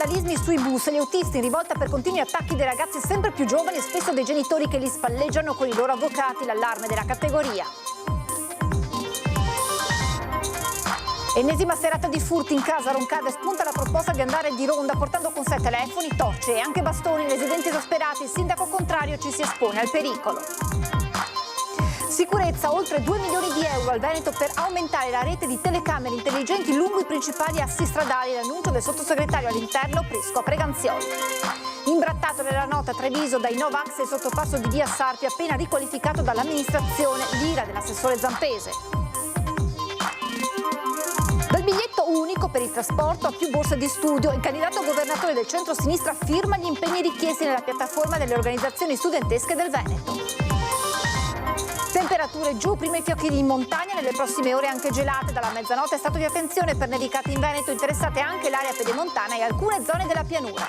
vandalismi sui bus, gli autisti in rivolta per continui attacchi dei ragazzi sempre più giovani e spesso dei genitori che li spalleggiano con i loro avvocati, l'allarme della categoria. Ennesima serata di furti in casa, Roncade spunta la proposta di andare di ronda portando con sé telefoni, torce e anche bastoni. Residenti esasperati, il sindaco contrario ci si espone al pericolo. Sicurezza, oltre 2 milioni di euro al Veneto per aumentare la rete di telecamere intelligenti lungo i principali assi stradali, l'annuncio del sottosegretario all'interno Prisco Preganzioli. Imbrattato nella nota Treviso dai Novax e il sottopasso di via Sarpi appena riqualificato dall'amministrazione, l'ira dell'assessore Zampese. Dal biglietto unico per il trasporto a più borse di studio, il candidato governatore del centro-sinistra firma gli impegni richiesti nella piattaforma delle organizzazioni studentesche del Veneto. Temperature giù, prima i fiocchi in montagna, nelle prossime ore anche gelate. Dalla mezzanotte è stato di attenzione per nevicate in Veneto, interessate anche l'area pedemontana e alcune zone della pianura.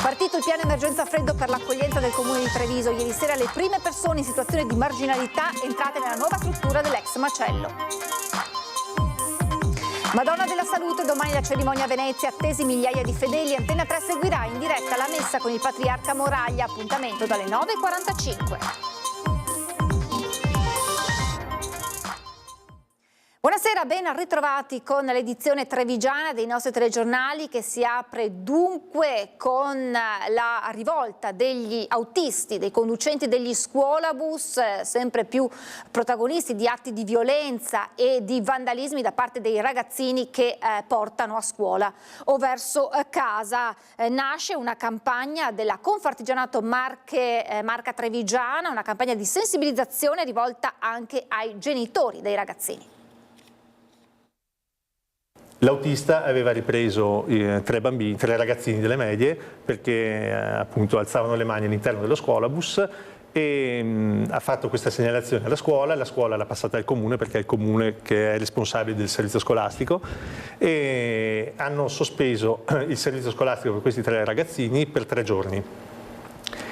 Partito il piano emergenza freddo per l'accoglienza del comune di Treviso. Ieri sera le prime persone in situazione di marginalità entrate nella nuova struttura dell'ex macello. Madonna della Salute, domani la cerimonia a Venezia, attesi migliaia di fedeli. Antena 3 seguirà in diretta la messa con il patriarca Moraglia, appuntamento dalle 9:45. Buonasera, ben ritrovati con l'edizione trevigiana dei nostri telegiornali che si apre dunque con la rivolta degli autisti, dei conducenti degli scuolabus, sempre più protagonisti di atti di violenza e di vandalismi da parte dei ragazzini che portano a scuola o verso casa. Nasce una campagna della Confartigianato Marca Trevigiana, una campagna di sensibilizzazione rivolta anche ai genitori dei ragazzini. L'autista aveva ripreso tre ragazzini delle medie perché appunto alzavano le mani all'interno dello scuolabus e ha fatto questa segnalazione alla scuola, la scuola l'ha passata al comune perché è il comune che è responsabile del servizio scolastico e hanno sospeso il servizio scolastico per questi tre ragazzini per 3 giorni.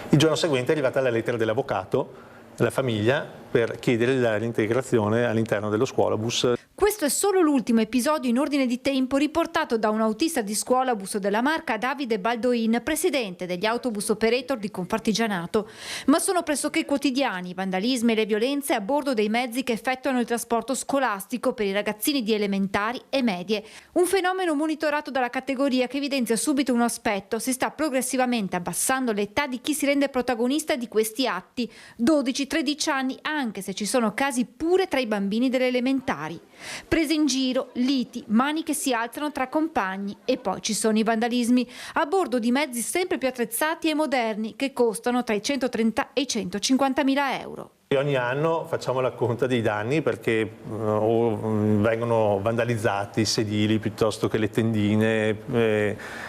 Il giorno seguente è arrivata la lettera dell'avvocato alla famiglia per chiedere la reintegrazione all'interno dello scuolabus. Questo è solo l'ultimo episodio in ordine di tempo riportato da un autista di scuolabus della marca Davide Baldoin, presidente degli autobus operator di Confartigianato. Ma sono pressoché quotidiani i vandalismi e le violenze a bordo dei mezzi che effettuano il trasporto scolastico per i ragazzini di elementari e medie. Un fenomeno monitorato dalla categoria che evidenzia subito un aspetto: si sta progressivamente abbassando l'età di chi si rende protagonista di questi atti, 12-13 anni, anche se ci sono casi pure tra i bambini delle elementari. Prese in giro, liti, mani che si alzano tra compagni e poi ci sono i vandalismi a bordo di mezzi sempre più attrezzati e moderni che costano tra i 130 e i 150.000 euro. E ogni anno facciamo la conta dei danni perché vengono vandalizzati i sedili piuttosto che le tendine,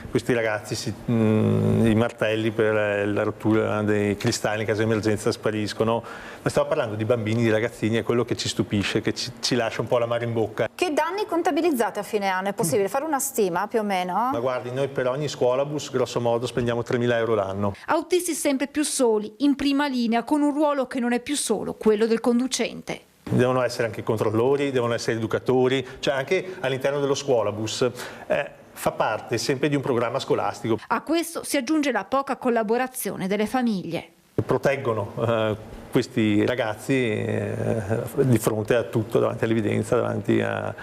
questi ragazzi, i martelli per la rottura dei cristalli in caso di emergenza spariscono, ma stiamo parlando di bambini, di ragazzini, è quello che ci stupisce, che ci lascia un po' l'amaro in bocca. Che danni contabilizzate a fine anno? È possibile fare una stima più o meno? Ma guardi, noi per ogni scuolabus grosso modo spendiamo 3.000 euro l'anno. Autisti sempre più soli, in prima linea, con un ruolo che non è più solo quello del conducente. Devono essere anche controllori, devono essere educatori, cioè anche all'interno dello scuolabus. Fa parte sempre di un programma scolastico. A questo si aggiunge la poca collaborazione delle famiglie. Proteggono questi ragazzi di fronte a tutto, davanti all'evidenza, davanti a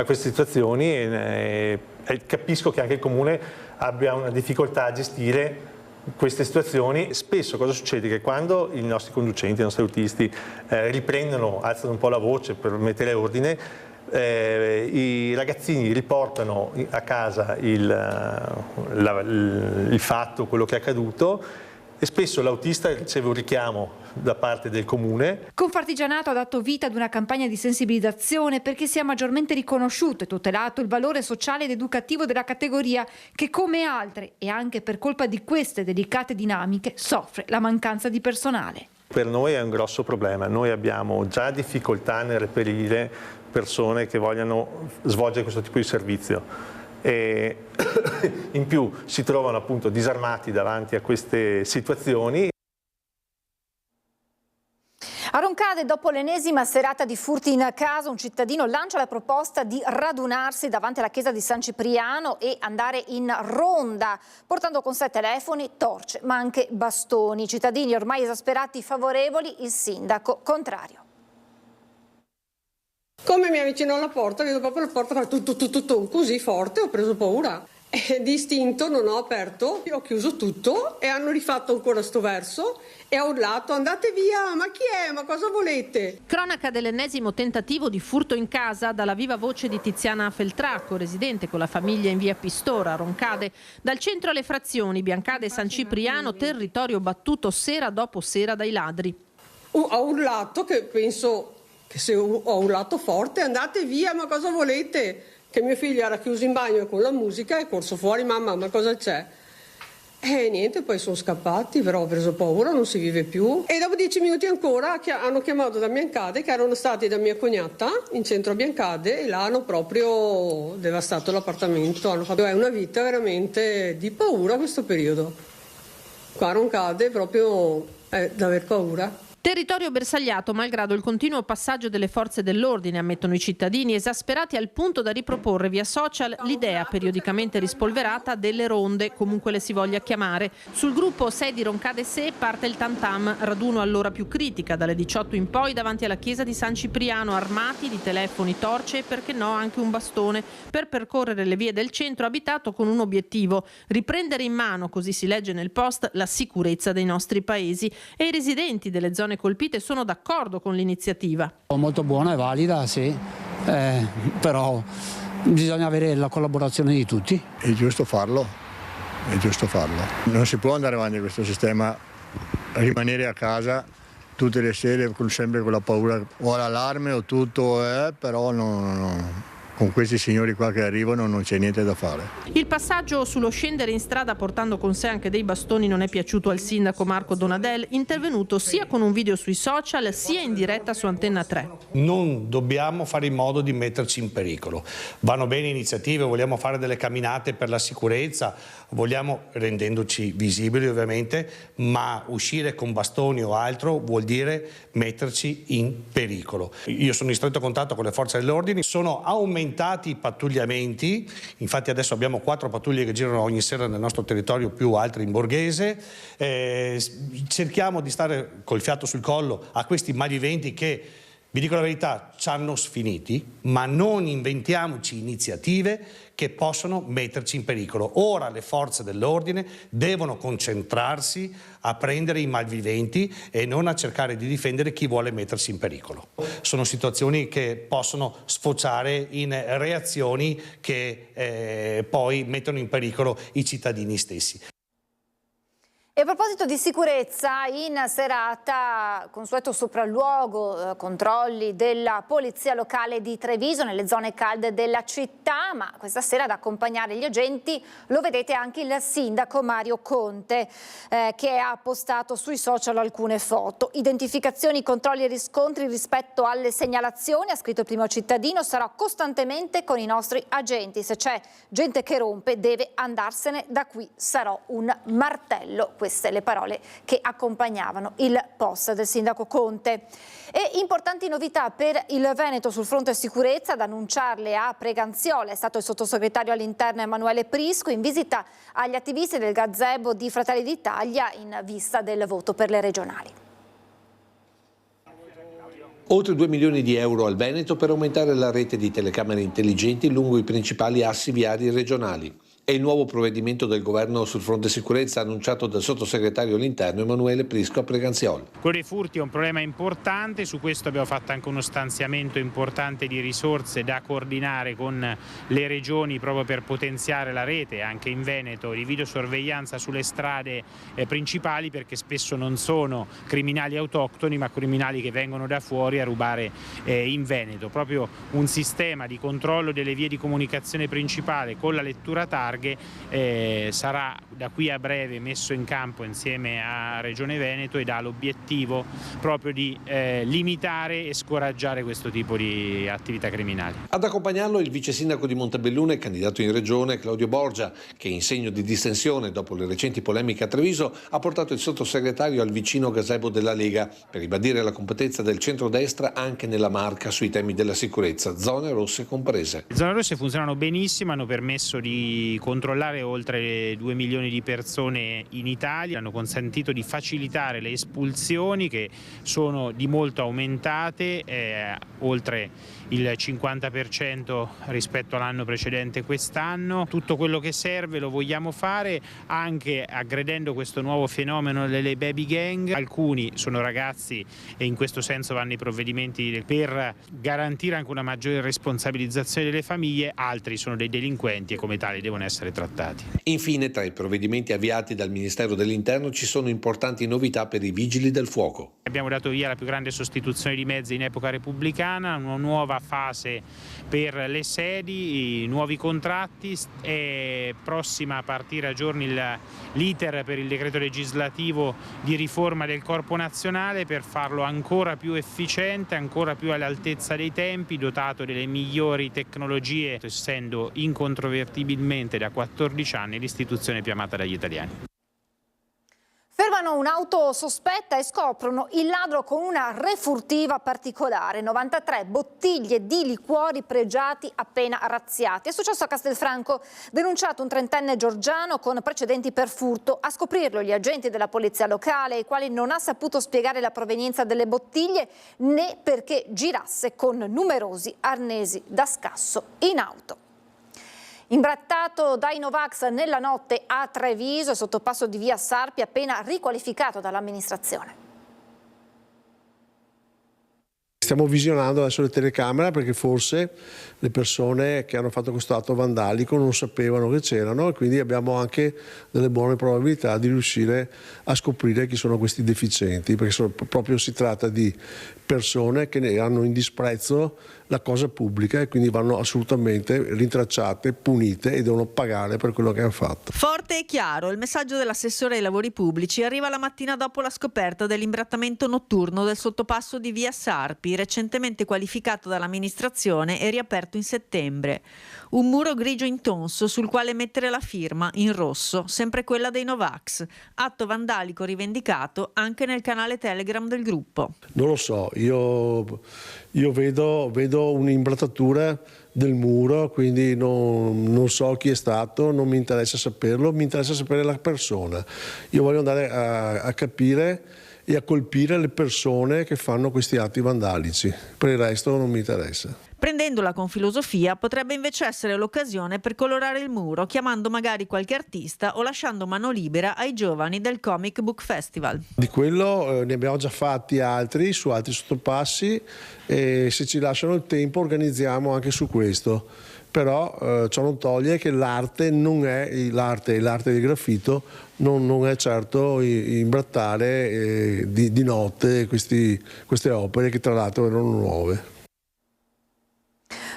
queste situazioni e capisco che anche il Comune abbia una difficoltà a gestire queste situazioni. Spesso cosa succede? Che quando i nostri conducenti, i nostri autisti riprendono, alzano un po' la voce per mettere ordine, i ragazzini riportano a casa il fatto, quello che è accaduto, e spesso l'autista riceve un richiamo da parte del comune. Confartigianato ha dato vita ad una campagna di sensibilizzazione perché sia maggiormente riconosciuto e tutelato il valore sociale ed educativo della categoria che, come altre e anche per colpa di queste delicate dinamiche, soffre la mancanza di personale. Per noi è un grosso problema, noi abbiamo già difficoltà nel reperire persone che vogliano svolgere questo tipo di servizio. E in più si trovano appunto disarmati davanti a queste situazioni. A Roncade Accade dopo l'ennesima serata di furti in casa, un cittadino lancia la proposta di radunarsi davanti alla chiesa di San Cipriano e andare in ronda, portando con sé telefoni, torce, ma anche bastoni. I cittadini ormai esasperati favorevoli, il sindaco contrario. Come mi avvicino alla porta, vedo proprio la porta fare tutto, così forte, ho preso paura. E di istinto non ho aperto, ho chiuso tutto e hanno rifatto ancora sto verso e ho urlato: andate via, ma chi è, ma cosa volete? Cronaca dell'ennesimo tentativo di furto in casa dalla viva voce di Tiziana Feltracco, residente con la famiglia in via Pistora, Roncade. Dal centro alle frazioni, Biancade e San Cipriano, territorio battuto sera dopo sera dai ladri. Ho urlato, che penso che se ho urlato forte, andate via, ma cosa volete? Che mio figlio era chiuso in bagno con la musica e è corso fuori: mamma, ma cosa c'è? E niente, poi sono scappati, però ho preso paura, non si vive più. E dopo 10 minuti ancora hanno chiamato da Biancade, che erano stati da mia cognata in centro a Biancade, e là hanno proprio devastato l'appartamento. Hanno fatto, è una vita veramente di paura questo periodo. Qua a Roncade proprio è da aver paura. Territorio bersagliato malgrado il continuo passaggio delle forze dell'ordine, ammettono i cittadini, esasperati al punto da riproporre via social l'idea periodicamente rispolverata delle ronde, comunque le si voglia chiamare. Sul gruppo 6 di Roncade Se parte il tam-tam, raduno all'ora più critica, dalle 18 in poi davanti alla chiesa di San Cipriano, armati di telefoni, torce e perché no anche un bastone, per percorrere le vie del centro abitato con un obiettivo: riprendere in mano, così si legge nel post, la sicurezza dei nostri paesi. E i residenti delle zone colpite sono d'accordo con l'iniziativa. Molto buona e valida, sì, però bisogna avere la collaborazione di tutti. È giusto farlo, è giusto farlo. Non si può andare avanti questo sistema, rimanere a casa tutte le sere sempre con la paura o l'allarme o tutto, però no. Con questi signori qua che arrivano non c'è niente da fare. Il passaggio sullo scendere in strada portando con sé anche dei bastoni non è piaciuto al sindaco Marco Donadel, intervenuto sia con un video sui social sia in diretta su Antenna 3. Non dobbiamo fare in modo di metterci in pericolo. Vanno bene iniziative, vogliamo fare delle camminate per la sicurezza, vogliamo, rendendoci visibili ovviamente, ma uscire con bastoni o altro vuol dire metterci in pericolo. Io sono in stretto contatto con le forze dell'ordine, sono aumentati i pattugliamenti, infatti adesso abbiamo 4 pattuglie che girano ogni sera nel nostro territorio, più altri in borghese. Cerchiamo di stare col fiato sul collo a questi malviventi che, vi dico la verità, ci hanno sfiniti, ma non inventiamoci iniziative che possono metterci in pericolo. Ora le forze dell'ordine devono concentrarsi a prendere i malviventi e non a cercare di difendere chi vuole mettersi in pericolo. Sono situazioni che possono sfociare in reazioni che poi mettono in pericolo i cittadini stessi. E a proposito di sicurezza, in serata consueto sopralluogo, controlli della polizia locale di Treviso nelle zone calde della città, ma questa sera ad accompagnare gli agenti lo vedete anche il sindaco Mario Conte, che ha postato sui social alcune foto. Identificazioni, controlli e riscontri rispetto alle segnalazioni, ha scritto il Primo Cittadino, sarò costantemente con i nostri agenti. Se c'è gente che rompe deve andarsene da qui, sarò un martello. Queste le parole che accompagnavano il post del sindaco Conte. E importanti novità per il Veneto sul fronte sicurezza, ad annunciarle a Preganziola è stato il sottosegretario all'interno Emanuele Prisco in visita agli attivisti del gazebo di Fratelli d'Italia in vista del voto per le regionali. Oltre 2 milioni di euro al Veneto per aumentare la rete di telecamere intelligenti lungo i principali assi viari regionali. È il nuovo provvedimento del governo sul fronte sicurezza annunciato dal sottosegretario all'interno Emanuele Prisco a Preganziola. Quello dei furti è un problema importante, su questo abbiamo fatto anche uno stanziamento importante di risorse da coordinare con le regioni proprio per potenziare la rete anche in Veneto di videosorveglianza sulle strade principali, perché spesso non sono criminali autoctoni ma criminali che vengono da fuori a rubare in Veneto. Proprio un sistema di controllo delle vie di comunicazione principale con la lettura targa larghe, sarà da qui a breve messo in campo insieme a Regione Veneto ed ha l'obiettivo proprio di limitare e scoraggiare questo tipo di attività criminali. Ad accompagnarlo il vice sindaco di Montebelluna e candidato in regione Claudio Borgia, che in segno di distensione dopo le recenti polemiche a Treviso ha portato il sottosegretario al vicino gazebo della Lega per ribadire la competenza del centrodestra anche nella Marca sui temi della sicurezza, zone rosse comprese. Le zone rosse funzionano benissimo, hanno permesso di controllare oltre 2 milioni di persone in Italia, hanno consentito di facilitare le espulsioni che sono di molto aumentate, oltre il 50% rispetto all'anno precedente quest'anno. Tutto quello che serve lo vogliamo fare anche aggredendo questo nuovo fenomeno delle baby gang. Alcuni sono ragazzi e in questo senso vanno i provvedimenti per garantire anche una maggiore responsabilizzazione delle famiglie, altri sono dei delinquenti e come tali devono essere trattati. Infine, tra i provvedimenti avviati dal Ministero dell'Interno ci sono importanti novità per i vigili del fuoco. Abbiamo dato via la più grande sostituzione di mezzi in epoca repubblicana, una nuova fase per le sedi, i nuovi contratti, è prossima a partire a giorni l'iter per il decreto legislativo di riforma del Corpo Nazionale per farlo ancora più efficiente, ancora più all'altezza dei tempi, dotato delle migliori tecnologie, essendo incontrovertibilmente da 14 anni l'istituzione più amata dagli italiani. Fermano un'auto sospetta e scoprono il ladro con una refurtiva particolare, 93 bottiglie di liquori pregiati appena razziati. È successo a Castelfranco, denunciato un 30enne georgiano con precedenti per furto. A scoprirlo gli agenti della polizia locale, ai quali non ha saputo spiegare la provenienza delle bottiglie né perché girasse con numerosi arnesi da scasso in auto. Imbrattato dai Novax nella notte a Treviso, sottopasso di via Sarpi appena riqualificato dall'amministrazione. Stiamo visionando adesso le telecamere perché forse le persone che hanno fatto questo atto vandalico non sapevano che c'erano e quindi abbiamo anche delle buone probabilità di riuscire a scoprire chi sono questi deficienti, perché proprio si tratta di persone che ne hanno in disprezzo la cosa pubblica e quindi vanno assolutamente rintracciate, punite e devono pagare per quello che hanno fatto. Forte e chiaro, il messaggio dell'assessore ai lavori pubblici arriva la mattina dopo la scoperta dell'imbrattamento notturno del sottopasso di via Sarpi, recentemente qualificato dall'amministrazione e riaperto in settembre. Un muro grigio intonso sul quale mettere la firma in rosso, sempre quella dei Novax. Atto vandalico rivendicato anche nel canale Telegram del gruppo. Non lo so, io vedo un'imbrattatura del muro, quindi non so chi è stato, non mi interessa saperlo, mi interessa sapere la persona. Io voglio andare a capire e a colpire le persone che fanno questi atti vandalici, per il resto non mi interessa. Prendendola con filosofia, potrebbe invece essere l'occasione per colorare il muro, chiamando magari qualche artista o lasciando mano libera ai giovani del Comic Book Festival. Di quello ne abbiamo già fatti altri, su altri sottopassi, e se ci lasciano il tempo organizziamo anche su questo. Però ciò non toglie che l'arte non è l'arte del graffito, non è certo imbrattare di notte queste opere che tra l'altro erano nuove.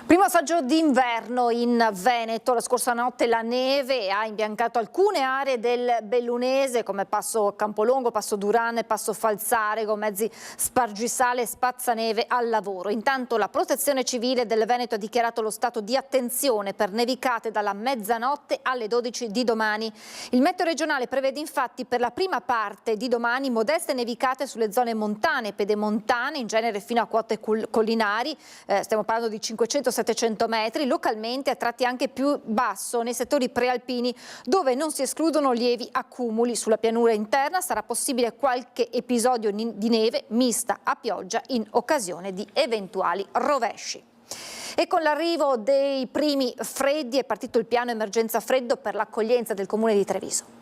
Primo assaggio d'inverno in Veneto. La scorsa notte la neve ha imbiancato alcune aree del Bellunese come Passo Campolongo, Passo Duran e Passo Falzarego, mezzi spargisale e spazzaneve al lavoro. Intanto la Protezione Civile del Veneto ha dichiarato lo stato di attenzione per nevicate dalla mezzanotte alle 12 di domani. Il meteo regionale prevede infatti per la prima parte di domani modeste nevicate sulle zone montane e pedemontane, in genere fino a quote collinari, stiamo parlando di 500-700 metri, localmente a tratti anche più basso nei settori prealpini dove non si escludono lievi accumuli. Sulla pianura interna sarà possibile qualche episodio di neve mista a pioggia in occasione di eventuali rovesci. E con l'arrivo dei primi freddi è partito il piano emergenza freddo per l'accoglienza del comune di Treviso.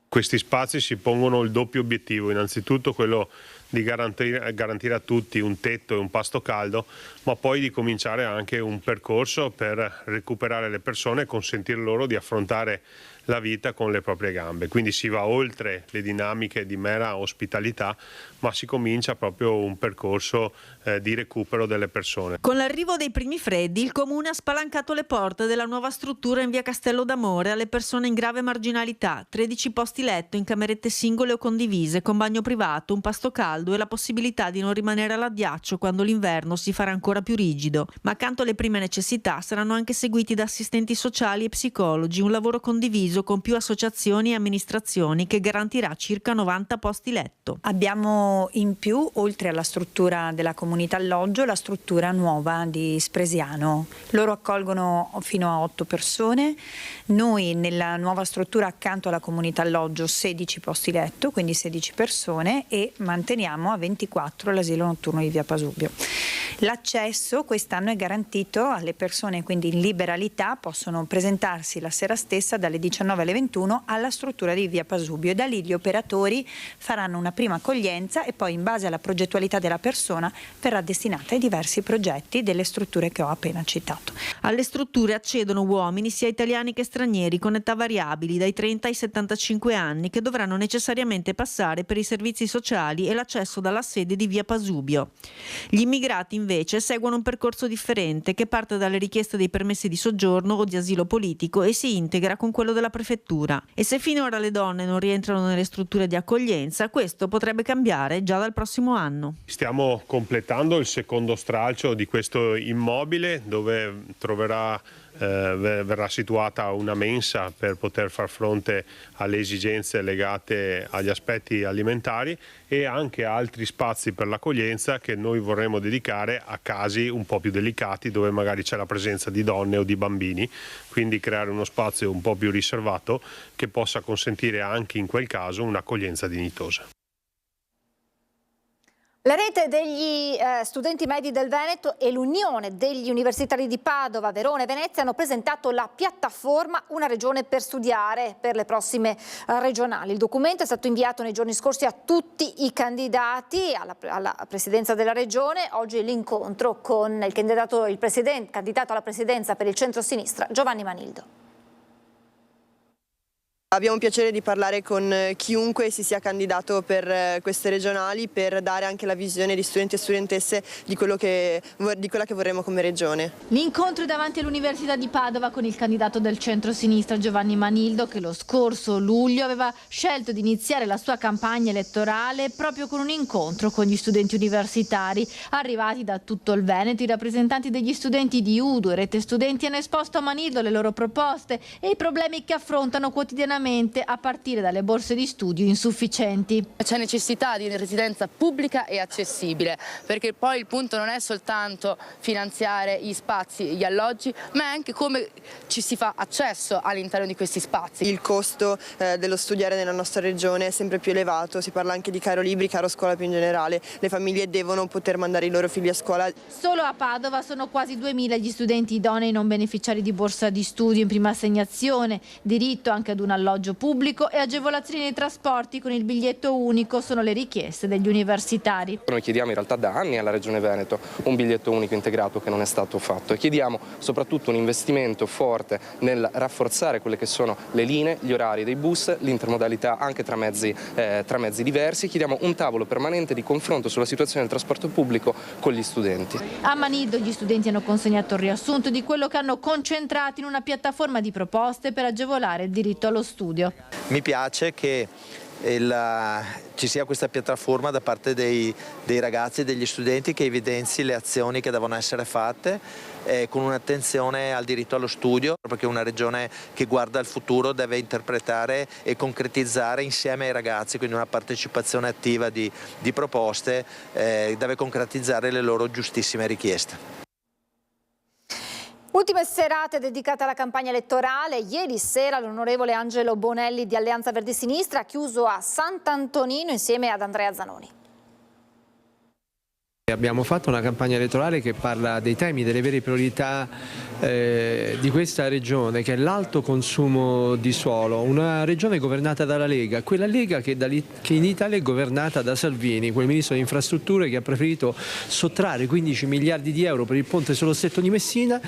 Questi spazi si pongono il doppio obiettivo, innanzitutto quello di garantire a tutti un tetto e un pasto caldo, ma poi di cominciare anche un percorso per recuperare le persone e consentire loro di affrontare la vita con le proprie gambe. Quindi si va oltre le dinamiche di mera ospitalità, ma si comincia proprio un percorso di recupero delle persone. Con l'arrivo dei primi freddi, il Comune ha spalancato le porte della nuova struttura in via Castello d'Amore alle persone in grave marginalità, 13 posti letto in camerette singole o condivise, con bagno privato, un pasto caldo e la possibilità di non rimanere all'addiaccio quando l'inverno si farà ancora più rigido. Ma accanto alle prime necessità saranno anche seguiti da assistenti sociali e psicologi, un lavoro condiviso con più associazioni e amministrazioni che garantirà circa 90 posti letto. Abbiamo in più, oltre alla struttura della comunità alloggio, la struttura nuova di Spresiano. Loro accolgono fino a 8 persone. Noi nella nuova struttura accanto alla comunità alloggio 16 posti letto, quindi 16 persone, e manteniamo a 24 l'asilo notturno di via Pasubio. L'accesso quest'anno è garantito alle persone, quindi in liberalità possono presentarsi la sera stessa dalle 19 alle 21 alla struttura di via Pasubio, e da lì gli operatori faranno una prima accoglienza e poi, in base alla progettualità della persona, verrà destinata ai diversi progetti delle strutture che ho appena citato. Alle strutture accedono uomini sia italiani che stranieri con età variabili dai 30 ai 75 anni che dovranno necessariamente passare per i servizi sociali e l'accesso dalla sede di via Pasubio. Gli immigrati invece seguono un percorso differente che parte dalle richieste dei permessi di soggiorno o di asilo politico e si integra con quello della prefettura. E se finora le donne non rientrano nelle strutture di accoglienza, questo potrebbe cambiare già dal prossimo anno. Stiamo completando il secondo stralcio di questo immobile, dove verrà situata una mensa per poter far fronte alle esigenze legate agli aspetti alimentari, e anche altri spazi per l'accoglienza che noi vorremmo dedicare a casi un po' più delicati, dove magari c'è la presenza di donne o di bambini, quindi creare uno spazio un po' più riservato che possa consentire anche in quel caso un'accoglienza dignitosa. La rete degli studenti medi del Veneto e l'Unione degli Universitari di Padova, Verona e Venezia hanno presentato la piattaforma Una regione per studiare per le prossime regionali. Il documento è stato inviato nei giorni scorsi a tutti i candidati alla presidenza della regione. Oggi l'incontro con il candidato alla presidenza per il centro-sinistra, Giovanni Manildo. Abbiamo il piacere di parlare con chiunque si sia candidato per queste regionali, per dare anche la visione di studenti e studentesse di quella che vorremmo come regione. L'incontro è davanti all'Università di Padova con il candidato del centro-sinistra Giovanni Manildo, che lo scorso luglio aveva scelto di iniziare la sua campagna elettorale proprio con un incontro con gli studenti universitari. Arrivati da tutto il Veneto, i rappresentanti degli studenti di UDO e Rete Studenti hanno esposto a Manildo le loro proposte e i problemi che affrontano quotidianamente, a partire dalle borse di studio insufficienti. C'è necessità di una residenza pubblica e accessibile, perché poi il punto non è soltanto finanziare gli spazi, gli alloggi, ma è anche come ci si fa accesso all'interno di questi spazi. Il costo dello studiare nella nostra regione è sempre più elevato, si parla anche di caro libri, caro scuola più in generale. Le famiglie devono poter mandare i loro figli a scuola. Solo a Padova sono quasi 2000 gli studenti idonei non beneficiari di borsa di studio in prima assegnazione, diritto anche ad un alloggio pubblico e agevolazioni nei trasporti con il biglietto unico sono le richieste degli universitari. Noi chiediamo in realtà da anni alla Regione Veneto un biglietto unico integrato che non è stato fatto, e chiediamo soprattutto un investimento forte nel rafforzare quelle che sono le linee, gli orari dei bus, l'intermodalità anche tra mezzi diversi. Chiediamo un tavolo permanente di confronto sulla situazione del trasporto pubblico con gli studenti. A Manildo gli studenti hanno consegnato il riassunto di quello che hanno concentrato in una piattaforma di proposte per agevolare il diritto allo studio. Mi piace che ci sia questa piattaforma da parte dei ragazzi e degli studenti che evidenzi le azioni che devono essere fatte con un'attenzione al diritto allo studio, perché una regione che guarda al futuro deve interpretare e concretizzare insieme ai ragazzi, quindi una partecipazione attiva di proposte, deve concretizzare le loro giustissime richieste. Ultime serate dedicate alla campagna elettorale. Ieri sera l'onorevole Angelo Bonelli di Alleanza Verdi Sinistra ha chiuso a Sant'Antonino insieme ad Andrea Zanoni. Abbiamo fatto una campagna elettorale che parla dei temi, delle vere priorità di questa regione, che è l'alto consumo di suolo, una regione governata dalla Lega, quella Lega che in Italia è governata da Salvini, quel ministro di infrastrutture che ha preferito sottrarre 15 miliardi di euro per il ponte sullo Stretto di Messina,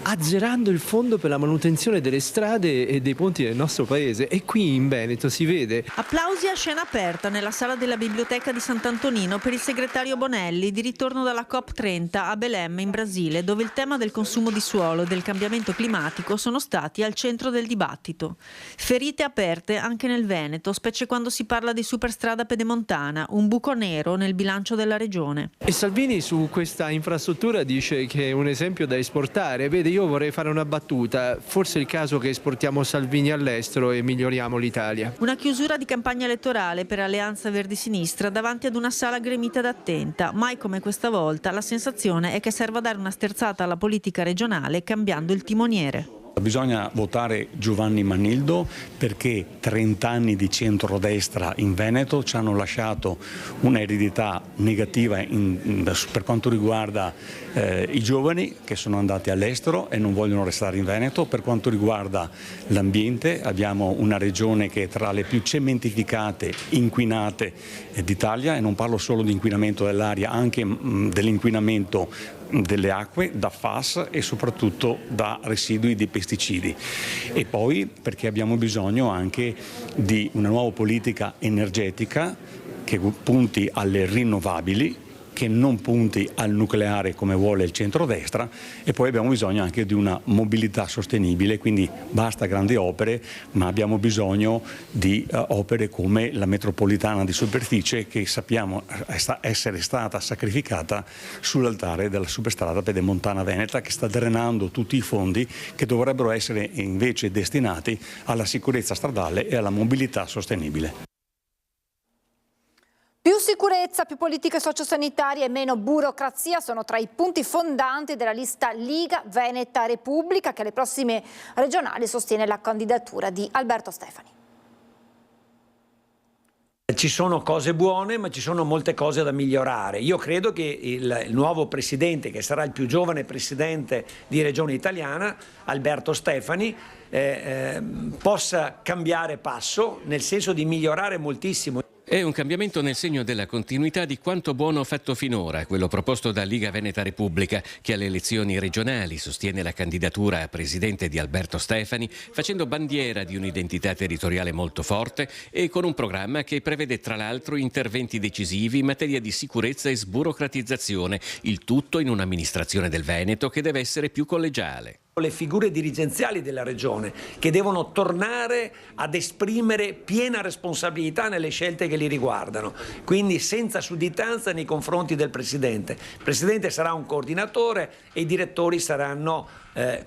azzerando il fondo per la manutenzione delle strade e dei ponti del nostro paese. E qui in Veneto si vede. Applausi a scena aperta nella sala della biblioteca di Sant'Antonino per il segretario Bonelli, di ritorno dalla COP30 a Belém in Brasile, dove il tema del consumo di suolo e del cambiamento climatico sono stati al centro del dibattito. Ferite aperte anche nel Veneto, specie quando si parla di superstrada pedemontana, un buco nero nel bilancio della regione. E Salvini su questa infrastruttura dice che è un esempio da esportare. Vede, io vorrei fare una battuta, forse è il caso che esportiamo Salvini all'estero e miglioriamo l'Italia. Una chiusura di campagna elettorale per Alleanza Verdi-Sinistra davanti ad una sala gremita ed attenta. Mai come questa volta la sensazione è che serva dare una sterzata alla politica regionale cambiando il timoniere. Bisogna votare Giovanni Manildo perché 30 anni di centrodestra in Veneto ci hanno lasciato un'eredità negativa per quanto riguarda i giovani che sono andati all'estero e non vogliono restare in Veneto. Per quanto riguarda l'ambiente, abbiamo una regione che è tra le più cementificate, inquinate d'Italia, e non parlo solo di inquinamento dell'aria, anche dell'inquinamento delle acque da FAS e soprattutto da residui di pesticidi. E poi perché abbiamo bisogno anche di una nuova politica energetica che punti alle rinnovabili, che non punti al nucleare come vuole il centrodestra, e poi abbiamo bisogno anche di una mobilità sostenibile, quindi basta grandi opere, ma abbiamo bisogno di opere come la metropolitana di superficie, che sappiamo essere stata sacrificata sull'altare della superstrada pedemontana veneta, che sta drenando tutti i fondi che dovrebbero essere invece destinati alla sicurezza stradale e alla mobilità sostenibile. Più sicurezza, più politiche sociosanitarie e meno burocrazia sono tra i punti fondanti della lista Liga Veneta Repubblica, che alle prossime regionali sostiene la candidatura di Alberto Stefani. Ci sono cose buone, ma ci sono molte cose da migliorare. Io credo che il nuovo presidente, che sarà il più giovane presidente di Regione Italiana, Alberto Stefani, possa cambiare passo, nel senso di migliorare moltissimo. È un cambiamento nel segno della continuità di quanto buono fatto finora, quello proposto da Liga Veneta Repubblica, che alle elezioni regionali sostiene la candidatura a presidente di Alberto Stefani, facendo bandiera di un'identità territoriale molto forte e con un programma che prevede tra l'altro interventi decisivi in materia di sicurezza e sburocratizzazione, il tutto in un'amministrazione del Veneto che deve essere più collegiale. Le figure dirigenziali della regione che devono tornare ad esprimere piena responsabilità nelle scelte che li riguardano, quindi senza sudditanza nei confronti del Presidente. Il Presidente sarà un coordinatore e i direttori saranno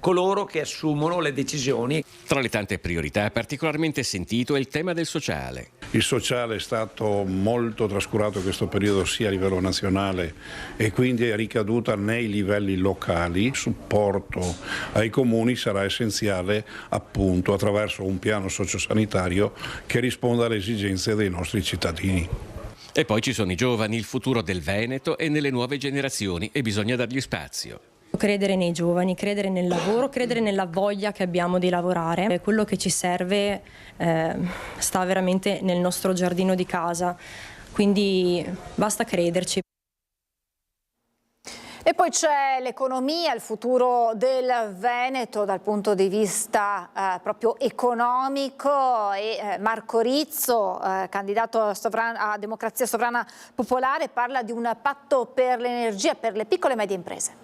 coloro che assumono le decisioni. Tra le tante priorità particolarmente sentito è il tema del sociale. Il sociale è stato molto trascurato in questo periodo sia a livello nazionale e quindi è ricaduta nei livelli locali. Il supporto ai comuni sarà essenziale appunto attraverso un piano sociosanitario che risponda alle esigenze dei nostri cittadini. E poi ci sono i giovani, il futuro del Veneto e nelle nuove generazioni, e bisogna dargli spazio. Credere nei giovani, credere nel lavoro, credere nella voglia che abbiamo di lavorare. Quello che ci serve sta veramente nel nostro giardino di casa, quindi basta crederci. E poi c'è l'economia, il futuro del Veneto dal punto di vista proprio economico, e Marco Rizzo, candidato a Democrazia Sovrana Popolare, parla di un patto per l'energia per le piccole e medie imprese.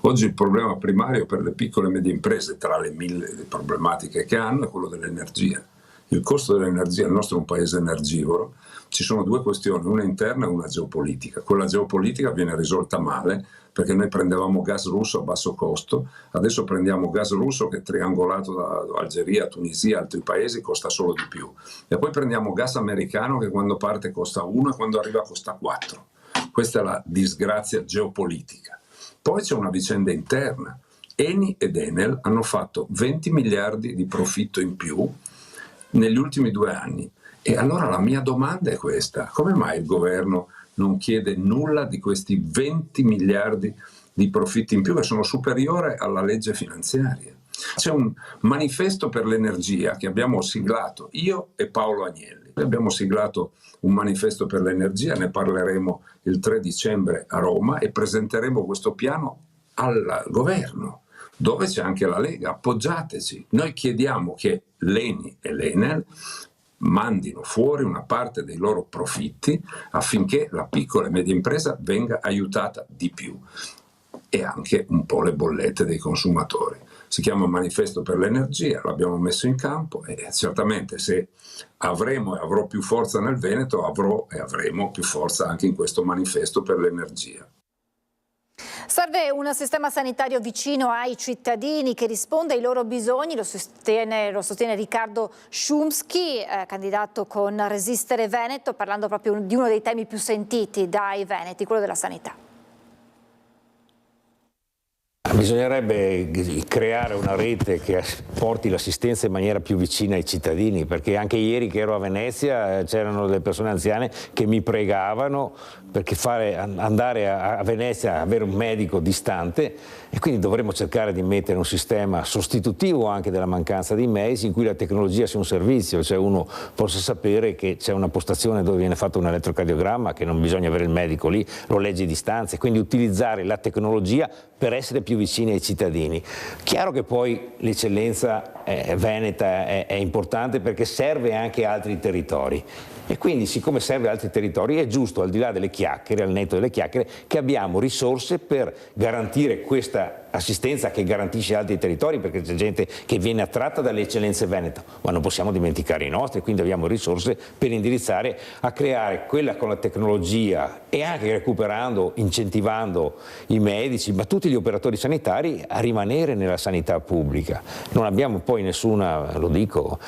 Oggi il problema primario per le piccole e medie imprese, tra le mille problematiche che hanno, è quello dell'energia. Il costo dell'energia, il nostro è un paese energivoro, ci sono due questioni, una interna e una geopolitica. Quella geopolitica viene risolta male perché noi prendevamo gas russo a basso costo, adesso prendiamo gas russo che triangolato da Algeria, Tunisia e altri paesi costa solo di più. E poi prendiamo gas americano che quando parte costa 1 e quando arriva costa 4. Questa è la disgrazia geopolitica. Poi c'è una vicenda interna. Eni ed Enel hanno fatto 20 miliardi di profitto in più negli ultimi 2 anni E allora la mia domanda è questa: come mai il governo non chiede nulla di questi 20 miliardi di profitti in più che sono superiori alla legge finanziaria? C'è un manifesto per l'energia che abbiamo siglato io e Paolo Agnelli. Abbiamo siglato un manifesto per l'energia, ne parleremo il 3 dicembre a Roma e presenteremo questo piano al governo, dove c'è anche la Lega. Appoggiateci. Noi chiediamo che l'ENI e l'Enel mandino fuori una parte dei loro profitti affinché la piccola e media impresa venga aiutata di più, e anche un po' le bollette dei consumatori. Si chiama Manifesto per l'energia, l'abbiamo messo in campo e certamente se avremo e avrò più forza nel Veneto, avrò e avremo più forza anche in questo Manifesto per l'energia. Serve un sistema sanitario vicino ai cittadini che risponda ai loro bisogni, lo sostiene Riccardo Szumski, candidato con Resistere Veneto, parlando proprio di uno dei temi più sentiti dai veneti, quello della sanità. Bisognerebbe creare una rete che porti l'assistenza in maniera più vicina ai cittadini, perché anche ieri che ero a Venezia c'erano delle persone anziane che mi pregavano perché andare a Venezia, avere un medico distante, e quindi dovremmo cercare di mettere un sistema sostitutivo anche della mancanza di medici, in cui la tecnologia sia un servizio, cioè uno possa sapere che c'è una postazione dove viene fatto un elettrocardiogramma, che non bisogna avere il medico lì, lo legge a distanza, e quindi utilizzare la tecnologia per essere più vicini ai cittadini. Chiaro che poi l'eccellenza veneta è importante perché serve anche a altri territori, e quindi siccome serve a altri territori è giusto, al di là delle chiacchiere, al netto delle chiacchiere, che abbiamo risorse per garantire questa assistenza che garantisce altri territori, perché c'è gente che viene attratta dalle eccellenze veneto, ma non possiamo dimenticare i nostri, quindi abbiamo risorse per indirizzare a creare quella con la tecnologia, e anche recuperando, incentivando i medici, ma tutti gli operatori sanitari a rimanere nella sanità pubblica. Non abbiamo poi nessuna, lo dico,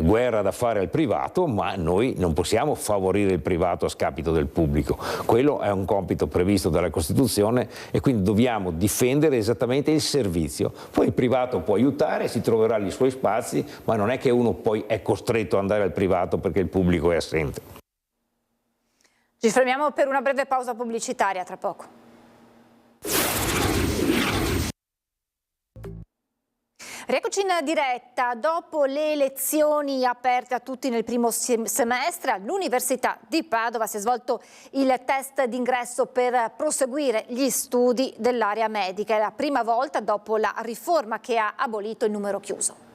guerra da fare al privato, ma noi non possiamo favorire il privato a scapito del pubblico. Quello è un compito previsto dalla Costituzione e quindi dobbiamo difendere esattamente il servizio. Poi il privato può aiutare, si troverà gli suoi spazi, ma non è che uno poi è costretto ad andare al privato perché il pubblico è assente. Ci fermiamo per una breve pausa pubblicitaria, tra poco. Rieccoci in diretta. Dopo le lezioni aperte a tutti nel primo semestre, all'Università di Padova si è svolto il test d'ingresso per proseguire gli studi dell'area medica. È la prima volta dopo la riforma che ha abolito il numero chiuso.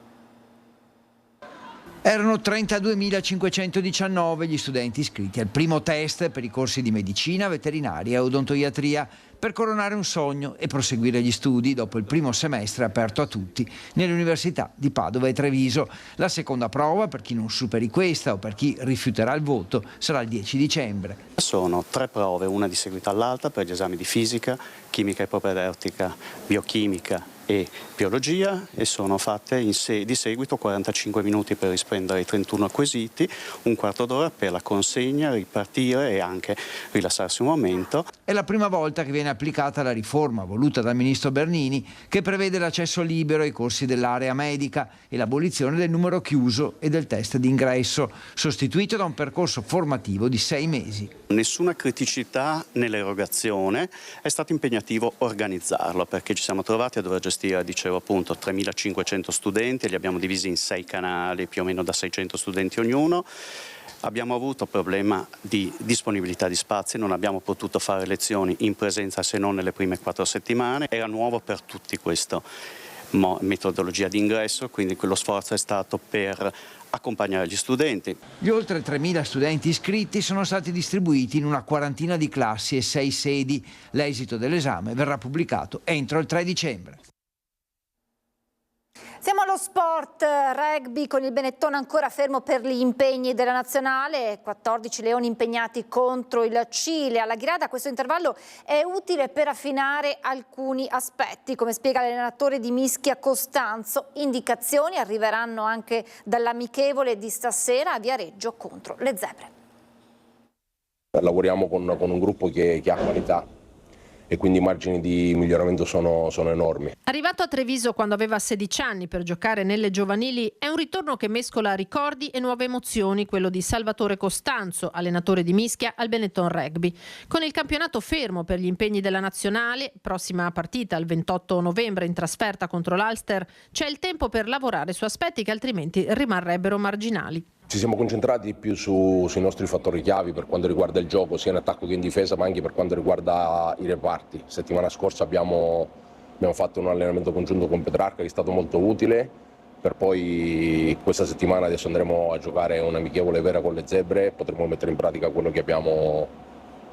Erano 32.519 gli studenti iscritti al primo test per i corsi di medicina, veterinaria e odontoiatria, per coronare un sogno e proseguire gli studi dopo il primo semestre aperto a tutti nelle università di Padova e Treviso. La seconda prova, per chi non superi questa o per chi rifiuterà il voto, sarà il 10 dicembre. Sono 3 prove, una di seguito all'altra, per gli esami di fisica, chimica e propedeutica, biochimica e biologia, e sono fatte di seguito 45 minuti per rispondere ai 31 quesiti, un quarto d'ora per la consegna, ripartire e anche rilassarsi un momento. È la prima volta che viene applicata la riforma voluta dal ministro Bernini, che prevede l'accesso libero ai corsi dell'area medica e l'abolizione del numero chiuso e del test d'ingresso, sostituito da un percorso formativo di 6 mesi. Nessuna criticità nell'erogazione, è stato impegnativo organizzarlo, perché ci siamo trovati a dover gestire, dicevo appunto, 3.500 studenti, li abbiamo divisi in 6 canali, più o meno da 600 studenti ognuno. Abbiamo avuto problema di disponibilità di spazi, non abbiamo potuto fare lezioni in presenza se non nelle prime 4 settimane. Era nuovo per tutti questa metodologia di ingresso, quindi quello sforzo è stato per accompagnare gli studenti. Gli oltre 3.000 studenti iscritti sono stati distribuiti in una quarantina di classi e 6 sedi. L'esito dell'esame verrà pubblicato entro il 3 dicembre. Siamo allo sport, rugby con il Benetton ancora fermo per gli impegni della nazionale, 14 leoni impegnati contro il Cile. Alla Ghirada questo intervallo è utile per affinare alcuni aspetti, come spiega l'allenatore di Mischia Costanzo. Indicazioni arriveranno anche dall'amichevole di stasera a Viareggio contro le Zebre. Lavoriamo con un gruppo che ha qualità e quindi i margini di miglioramento sono enormi. Arrivato a Treviso quando aveva 16 anni per giocare nelle giovanili, è un ritorno che mescola ricordi e nuove emozioni, quello di Salvatore Costanzo, allenatore di Mischia al Benetton Rugby. Con il campionato fermo per gli impegni della nazionale, prossima partita il 28 novembre in trasferta contro l'Ulster, c'è il tempo per lavorare su aspetti che altrimenti rimarrebbero marginali. Ci siamo concentrati più sui nostri fattori chiavi per quanto riguarda il gioco, sia in attacco che in difesa, ma anche per quanto riguarda i reparti. Settimana scorsa abbiamo fatto un allenamento congiunto con Petrarca che è stato molto utile, per poi questa settimana adesso andremo a giocare un'amichevole vera con le Zebre, potremo mettere in pratica quello che abbiamo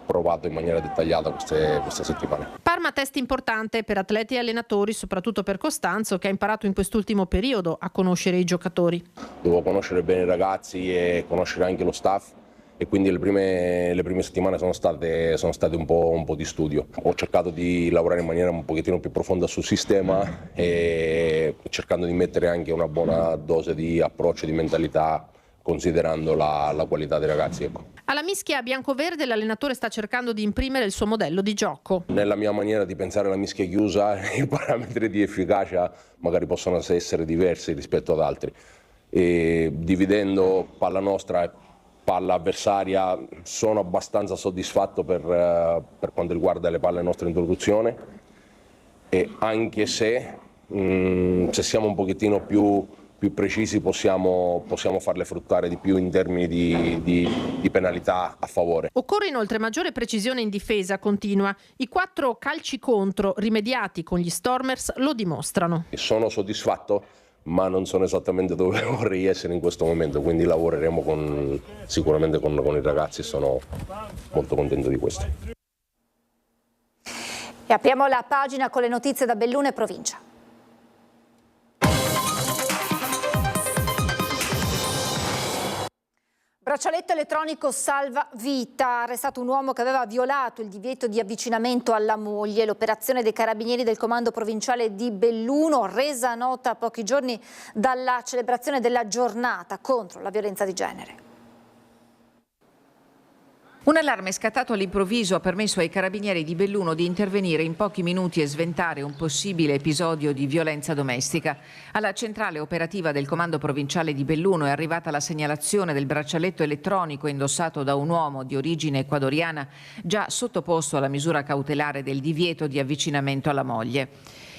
provato in maniera dettagliata queste settimane. Parma test importante per atleti e allenatori, soprattutto per Costanzo, che ha imparato in quest'ultimo periodo a conoscere i giocatori. Devo conoscere bene i ragazzi e conoscere anche lo staff, e quindi le prime settimane sono state un po' di studio. Ho cercato di lavorare in maniera un pochettino più profonda sul sistema e cercando di mettere anche una buona dose di approccio e di mentalità, considerando la qualità dei ragazzi. Ecco. Alla Mischia biancoverde l'allenatore sta cercando di imprimere il suo modello di gioco. Nella mia maniera di pensare alla Mischia chiusa, i parametri di efficacia magari possono essere diversi rispetto ad altri. E dividendo palla nostra e palla avversaria sono abbastanza soddisfatto per quanto riguarda le palle nostra introduzione, e anche se siamo un pochettino più precisi possiamo farle fruttare di più in termini di penalità a favore. Occorre inoltre maggiore precisione in difesa continua. I 4 calci contro rimediati con gli Stormers lo dimostrano. Sono soddisfatto, ma non sono esattamente dove vorrei essere in questo momento, quindi lavoreremo sicuramente con i ragazzi, sono molto contento di questo. E apriamo la pagina con le notizie da Belluno e provincia. Braccialetto elettronico salva vita, arrestato un uomo che aveva violato il divieto di avvicinamento alla moglie. L'operazione dei carabinieri del comando provinciale di Belluno, resa nota a pochi giorni dalla celebrazione della giornata contro la violenza di genere. Un allarme scattato all'improvviso ha permesso ai carabinieri di Belluno di intervenire in pochi minuti e sventare un possibile episodio di violenza domestica. Alla centrale operativa del comando provinciale di Belluno è arrivata la segnalazione del braccialetto elettronico indossato da un uomo di origine ecuadoriana già sottoposto alla misura cautelare del divieto di avvicinamento alla moglie.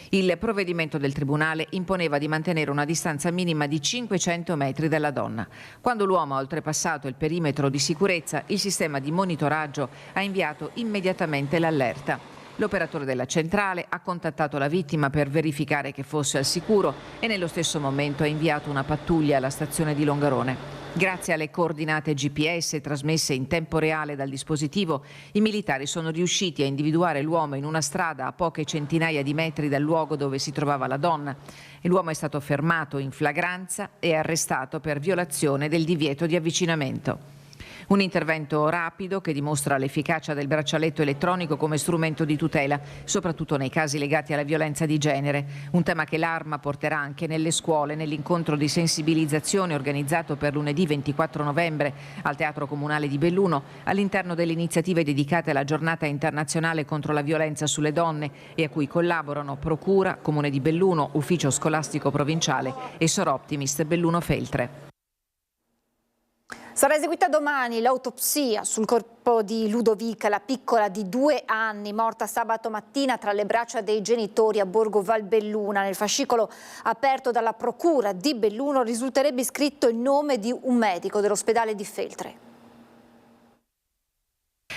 Il provvedimento del Tribunale imponeva di mantenere una distanza minima di 500 metri dalla donna. Quando l'uomo ha oltrepassato il perimetro di sicurezza, il sistema di monitoraggio ha inviato immediatamente l'allerta. L'operatore della centrale ha contattato la vittima per verificare che fosse al sicuro e nello stesso momento ha inviato una pattuglia alla stazione di Longarone. Grazie alle coordinate GPS trasmesse in tempo reale dal dispositivo, i militari sono riusciti a individuare l'uomo in una strada a poche centinaia di metri dal luogo dove si trovava la donna. L'uomo è stato fermato in flagranza e arrestato per violazione del divieto di avvicinamento. Un intervento rapido che dimostra l'efficacia del braccialetto elettronico come strumento di tutela, soprattutto nei casi legati alla violenza di genere, un tema che l'Arma porterà anche nelle scuole nell'incontro di sensibilizzazione organizzato per lunedì 24 novembre al Teatro Comunale di Belluno all'interno delle iniziative dedicate alla Giornata internazionale contro la violenza sulle donne e a cui collaborano Procura, Comune di Belluno, Ufficio Scolastico Provinciale e Soroptimist Belluno Feltre. Sarà eseguita domani l'autopsia sul corpo di Ludovica, la piccola di 2 anni, morta sabato mattina tra le braccia dei genitori a Borgo Valbelluna. Nel fascicolo aperto dalla Procura di Belluno risulterebbe iscritto il nome di un medico dell'ospedale di Feltre.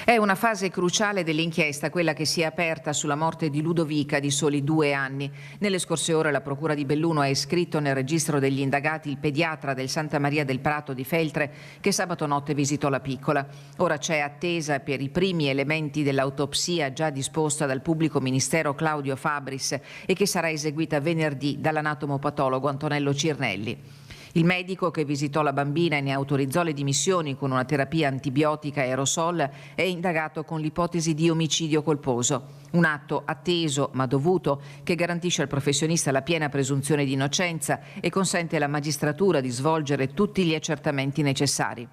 È una fase cruciale dell'inchiesta, quella che si è aperta sulla morte di Ludovica di soli 2 anni. Nelle scorse ore la Procura di Belluno ha iscritto nel registro degli indagati il pediatra del Santa Maria del Prato di Feltre che sabato notte visitò la piccola. Ora c'è attesa per i primi elementi dell'autopsia già disposta dal pubblico ministero Claudio Fabris e che sarà eseguita venerdì dall'anatomopatologo Antonello Cirnelli. Il medico che visitò la bambina e ne autorizzò le dimissioni con una terapia antibiotica aerosol è indagato con l'ipotesi di omicidio colposo. Un atto atteso ma dovuto che garantisce al professionista la piena presunzione di innocenza e consente alla magistratura di svolgere tutti gli accertamenti necessari.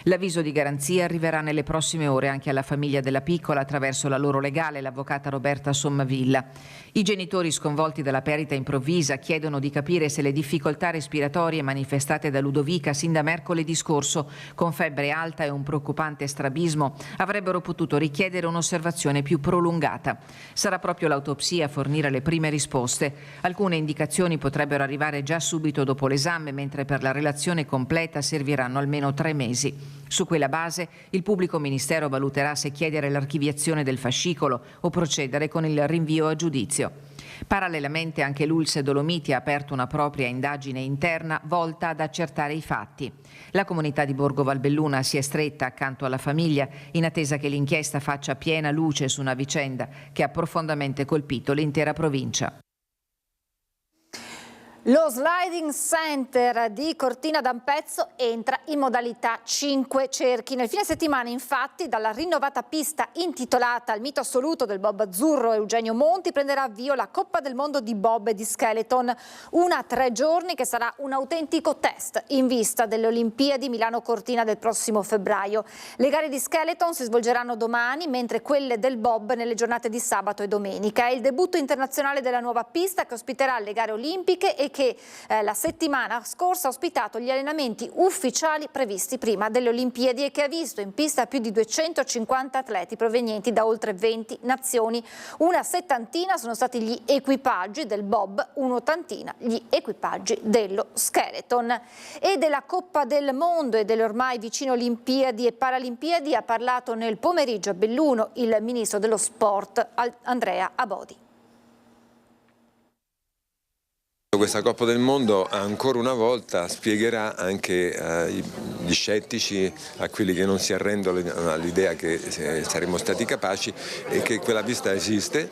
L'avviso di garanzia arriverà nelle prossime ore anche alla famiglia della piccola attraverso la loro legale, l'avvocata Roberta Sommavilla. I genitori, sconvolti dalla perdita improvvisa, chiedono di capire se le difficoltà respiratorie manifestate da Ludovica sin da mercoledì scorso, con febbre alta e un preoccupante strabismo, avrebbero potuto richiedere un'osservazione più prolungata. Sarà proprio l'autopsia a fornire le prime risposte. Alcune indicazioni potrebbero arrivare già subito dopo l'esame, mentre per la relazione completa serviranno almeno 3 mesi. Su quella base il pubblico ministero valuterà se chiedere l'archiviazione del fascicolo o procedere con il rinvio a giudizio. Parallelamente anche l'Ulse Dolomiti ha aperto una propria indagine interna volta ad accertare i fatti. La comunità di Borgo Valbelluna si è stretta accanto alla famiglia in attesa che l'inchiesta faccia piena luce su una vicenda che ha profondamente colpito l'intera provincia. Lo Sliding Center di Cortina d'Ampezzo entra in modalità 5 cerchi. Nel fine settimana, infatti, dalla rinnovata pista intitolata al mito assoluto del bob azzurro Eugenio Monti prenderà avvio la Coppa del Mondo di bob e di skeleton. Una 3 giorni che sarà un autentico test in vista delle Olimpiadi Milano-Cortina del prossimo febbraio. Le gare di skeleton si svolgeranno domani, mentre quelle del bob nelle giornate di sabato e domenica. È il debutto internazionale della nuova pista che ospiterà le gare olimpiche e che la settimana scorsa ha ospitato gli allenamenti ufficiali previsti prima delle Olimpiadi e che ha visto in pista più di 250 atleti provenienti da oltre 20 nazioni. Una settantina sono stati gli equipaggi del bob, un'ottantina gli equipaggi dello skeleton. E della Coppa del Mondo e delle ormai vicine Olimpiadi e Paralimpiadi ha parlato nel pomeriggio a Belluno il ministro dello sport Andrea Abodi. Questa Coppa del Mondo ancora una volta spiegherà anche agli scettici, a quelli che non si arrendono all'idea che saremmo stati capaci, e che quella pista esiste,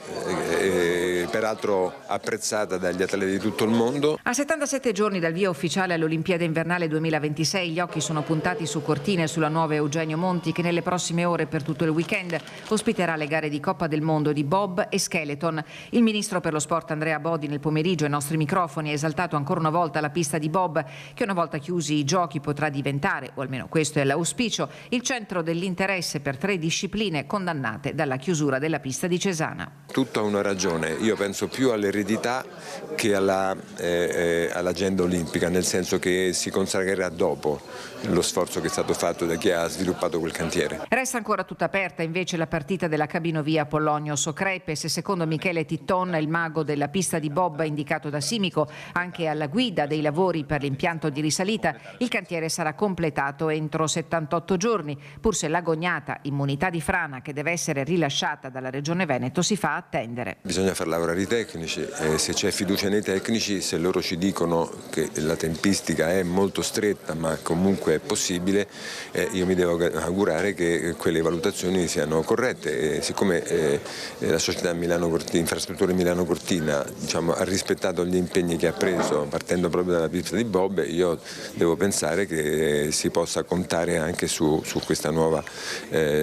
peraltro apprezzata dagli atleti di tutto il mondo. A 77 giorni dal via ufficiale all'Olimpiade invernale 2026 gli occhi sono puntati su Cortina e sulla nuova Eugenio Monti, che nelle prossime ore per tutto il weekend ospiterà le gare di Coppa del Mondo di bob e skeleton. Il ministro per lo sport Andrea Abodi nel pomeriggio ai nostri microfoni ha esaltato ancora una volta la pista di bob, che una volta chiusi i giochi potrà diventare, o almeno questo è l'auspicio, il centro dell'interesse per 3 discipline condannate dalla chiusura della pista di Cesana. Tutto ha una ragione, io penso più all'eredità che all'agenda olimpica, nel senso che si consacrerà dopo lo sforzo che è stato fatto da chi ha sviluppato quel cantiere. Resta ancora tutta aperta invece la partita della cabinovia Pollonio-Socrepe, se secondo Michele Titton, il mago della pista di bob indicato da Simico anche alla guida dei lavori per l'impianto di risalita, il cantiere sarà completato entro 78 giorni, pur se l'agognata immunità di frana che deve essere rilasciata dalla Regione Veneto si fa attendere. Bisogna far lavorare i tecnici, se c'è fiducia nei tecnici, se loro ci dicono che la tempistica è molto stretta ma comunque è possibile, io mi devo augurare che quelle valutazioni siano corrette. Siccome la società Infrastrutture Milano Cortina ha rispettato gli impegni che ha preso partendo proprio dalla pista di bob, io devo pensare che si possa contare anche su questa nuova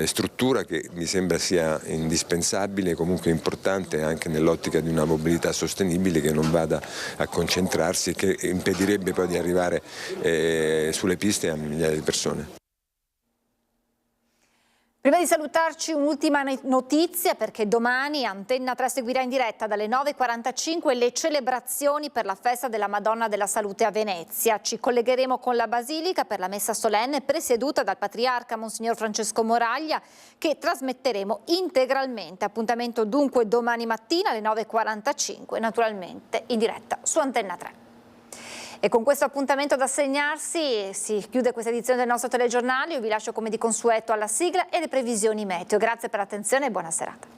struttura, che mi sembra sia indispensabile e comunque importante anche nell'ottica di una mobilità sostenibile che non vada a concentrarsi e che impedirebbe poi di arrivare sulle piste a migliaia di persone. Prima di salutarci un'ultima notizia, perché domani Antenna 3 seguirà in diretta dalle 9:45 le celebrazioni per la festa della Madonna della Salute a Venezia. Ci collegheremo con la Basilica per la messa solenne presieduta dal Patriarca Monsignor Francesco Moraglia, che trasmetteremo integralmente. Appuntamento dunque domani mattina alle 9:45, naturalmente in diretta su Antenna 3. E con questo appuntamento da segnarsi si chiude questa edizione del nostro telegiornale. Io vi lascio come di consueto alla sigla e le previsioni meteo. Grazie per l'attenzione e buona serata.